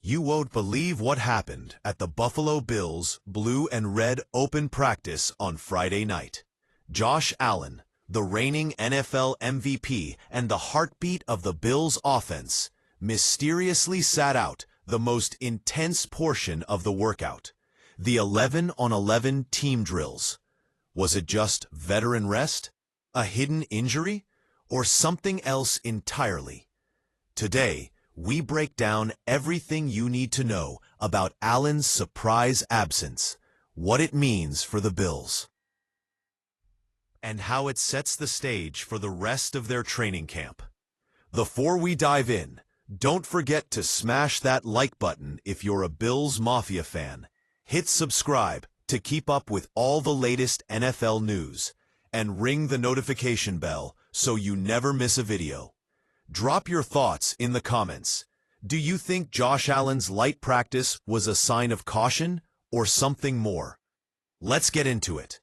You won't believe what happened at the Buffalo Bills Blue and Red Open Practice on Friday night. Josh Allen, the reigning NFL MVP and the heartbeat of the Bills offense, mysteriously sat out the most intense portion of the workout, the 11-on-11 team drills. Was it just veteran rest, a hidden injury, or something else entirely? Today, we break down everything you need to know about Allen's surprise absence, what it means for the Bills, and how it sets the stage for the rest of their training camp. Before we dive in, don't forget to smash that like button if you're a Bills Mafia fan. Hit subscribe to keep up with all the latest NFL news, and ring the notification bell so you never miss a video. Drop your thoughts in the comments. Do you think Josh Allen's light practice was a sign of caution or something more? Let's get into it.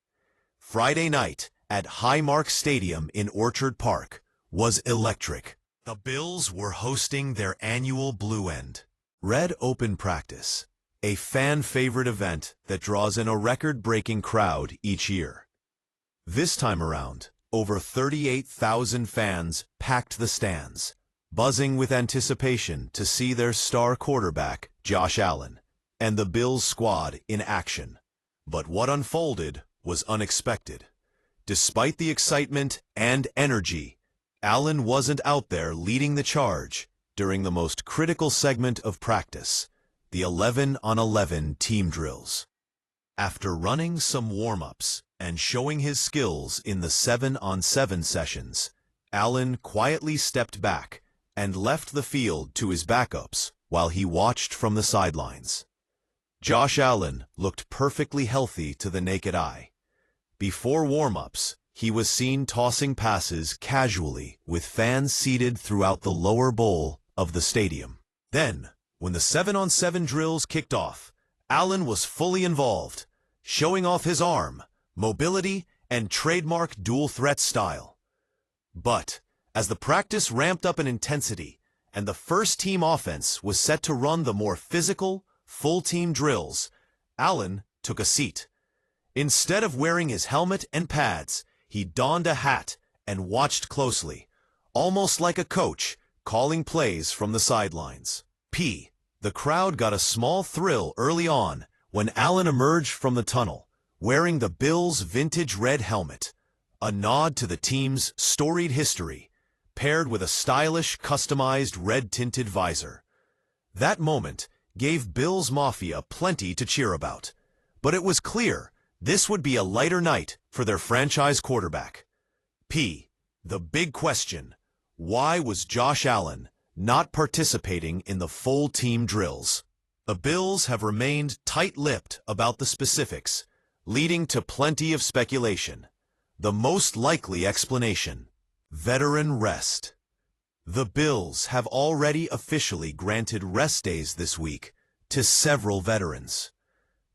Friday night at Highmark Stadium in Orchard Park was electric. The Bills were hosting their annual Blue and Red Open Practice, a fan-favorite event that draws in a record-breaking crowd each year. This time around, over 38,000 fans packed the stands, buzzing with anticipation to see their star quarterback, Josh Allen, and the Bills squad in action. But what unfolded was unexpected. Despite the excitement and energy, Allen wasn't out there leading the charge during the most critical segment of practice, the 11-on-11 team drills. After running some warm-ups and showing his skills in the 7-on-7 sessions, Allen quietly stepped back and left the field to his backups while he watched from the sidelines. Josh Allen looked perfectly healthy to the naked eye. Before warm-ups, he was seen tossing passes casually with fans seated throughout the lower bowl of the stadium. Then, when the 7-on-7 drills kicked off, Allen was fully involved, showing off his arm, mobility, and trademark dual-threat style. But as the practice ramped up in intensity and the first-team offense was set to run the more physical, full-team drills, Allen took a seat. Instead of wearing his helmet and pads, he donned a hat and watched closely, almost like a coach calling plays from the sidelines. The crowd got a small thrill early on when Allen emerged from the tunnel, wearing the Bills' vintage red helmet, a nod to the team's storied history, paired with a stylish, customized red-tinted visor. That moment gave Bills Mafia plenty to cheer about, but it was clear this would be a lighter night for their franchise quarterback. The big question: why was Josh Allen not participating in the full team drills? The Bills have remained tight-lipped about the specifics, leading to plenty of speculation. The most likely explanation: veteran rest. The Bills have already officially granted rest days this week to several veterans.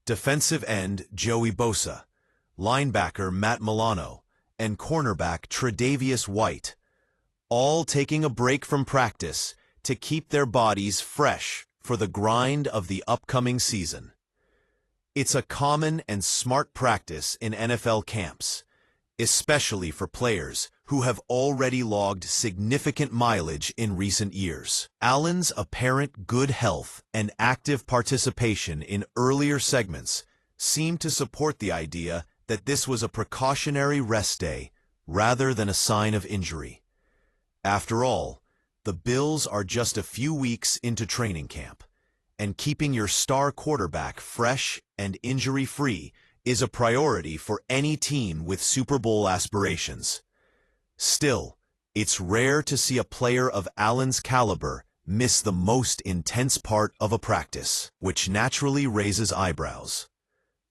Defensive end Joey Bosa, linebacker Matt Milano, and cornerback Tre'Davious White, all taking a break from practice to keep their bodies fresh for the grind of the upcoming season. It's a common and smart practice in NFL camps, especially for players who have already logged significant mileage in recent years. Allen's apparent good health and active participation in earlier segments seem to support the idea that this was a precautionary rest day rather than a sign of injury. After all, the Bills are just a few weeks into training camp, and keeping your star quarterback fresh and injury-free is a priority for any team with Super Bowl aspirations. Still, it's rare to see a player of Allen's caliber miss the most intense part of a practice, which naturally raises eyebrows.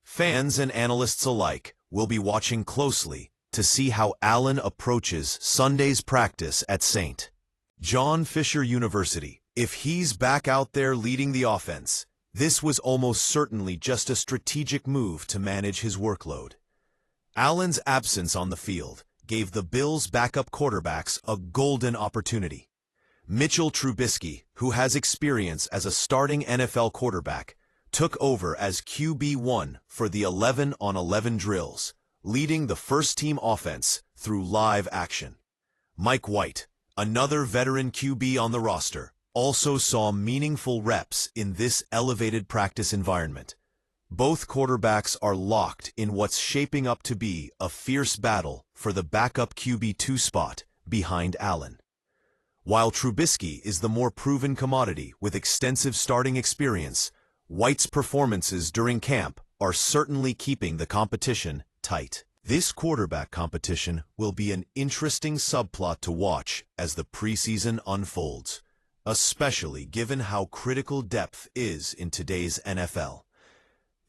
Fans and analysts alike will be watching closely to see how Allen approaches Sunday's practice at St. John Fisher University. If he's back out there leading the offense, this was almost certainly just a strategic move to manage his workload. Allen's absence on the field gave the Bills' backup quarterbacks a golden opportunity. Mitchell Trubisky, who has experience as a starting NFL quarterback, took over as QB1 for the 11-on-11 drills, leading the first-team offense through live action. Mike White, another veteran QB on the roster, also saw meaningful reps in this elevated practice environment. Both quarterbacks are locked in what's shaping up to be a fierce battle for the backup QB2 spot behind Allen. While Trubisky is the more proven commodity with extensive starting experience, White's performances during camp are certainly keeping the competition tight. This quarterback competition will be an interesting subplot to watch as the preseason unfolds, especially given how critical depth is in today's NFL.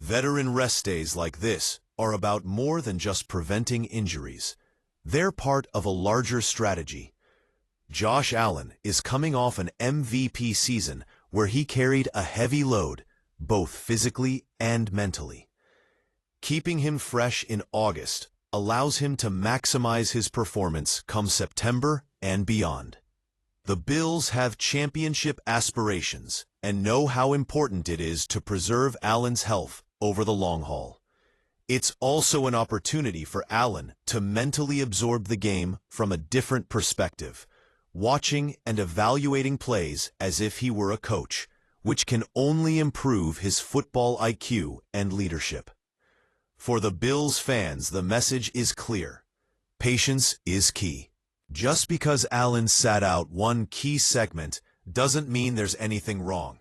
Veteran rest days like this are about more than just preventing injuries. They're part of a larger strategy. Josh Allen is coming off an MVP season where he carried a heavy load, both physically and mentally. Keeping him fresh in August allows him to maximize his performance come September and beyond. The Bills have championship aspirations and know how important it is to preserve Allen's health over the long haul. It's also an opportunity for Allen to mentally absorb the game from a different perspective, watching and evaluating plays as if he were a coach, which can only improve his football IQ and leadership. For the Bills fans, the message is clear. Patience is key. Just because Allen sat out one key segment doesn't mean there's anything wrong.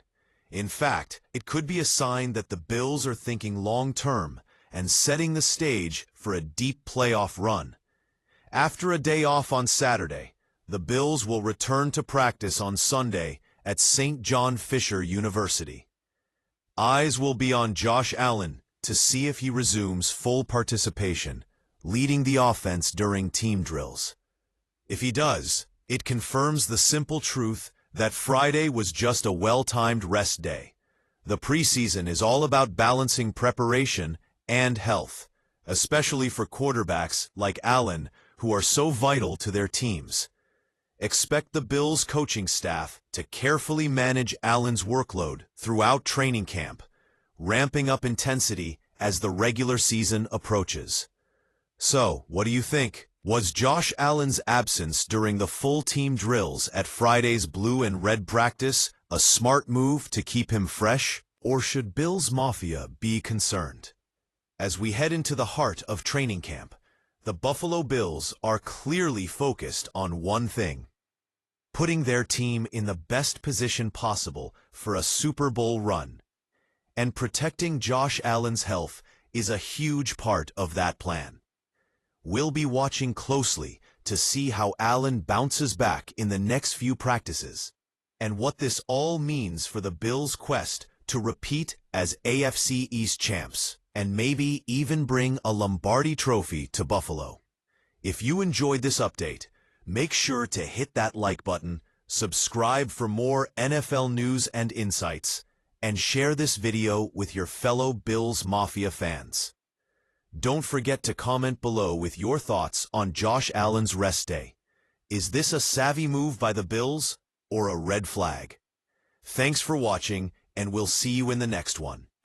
In fact, it could be a sign that the Bills are thinking long-term and setting the stage for a deep playoff run. After a day off on Saturday, the Bills will return to practice on Sunday at St. John Fisher University. Eyes will be on Josh Allen to see if he resumes full participation, leading the offense during team drills. If he does, it confirms the simple truth that Friday was just a well-timed rest day. The preseason is all about balancing preparation and health, especially for quarterbacks like Allen, who are so vital to their teams. Expect the Bills coaching staff to carefully manage Allen's workload throughout training camp, ramping up intensity as the regular season approaches. So, what do you think? Was Josh Allen's absence during the full team drills at Friday's blue and red practice a smart move to keep him fresh, or should Bills Mafia be concerned? As we head into the heart of training camp, the Buffalo Bills are clearly focused on one thing: putting their team in the best position possible for a Super Bowl run. And protecting Josh Allen's health is a huge part of that plan. We'll be watching closely to see how Allen bounces back in the next few practices, and what this all means for the Bills' quest to repeat as AFC East champs, and maybe even bring a Lombardi trophy to Buffalo. If you enjoyed this update, make sure to hit that like button, subscribe for more NFL news and insights, and share this video with your fellow Bills Mafia fans. Don't forget to comment below with your thoughts on Josh Allen's rest day. Is this a savvy move by the Bills or a red flag? Thanks for watching, and we'll see you in the next one.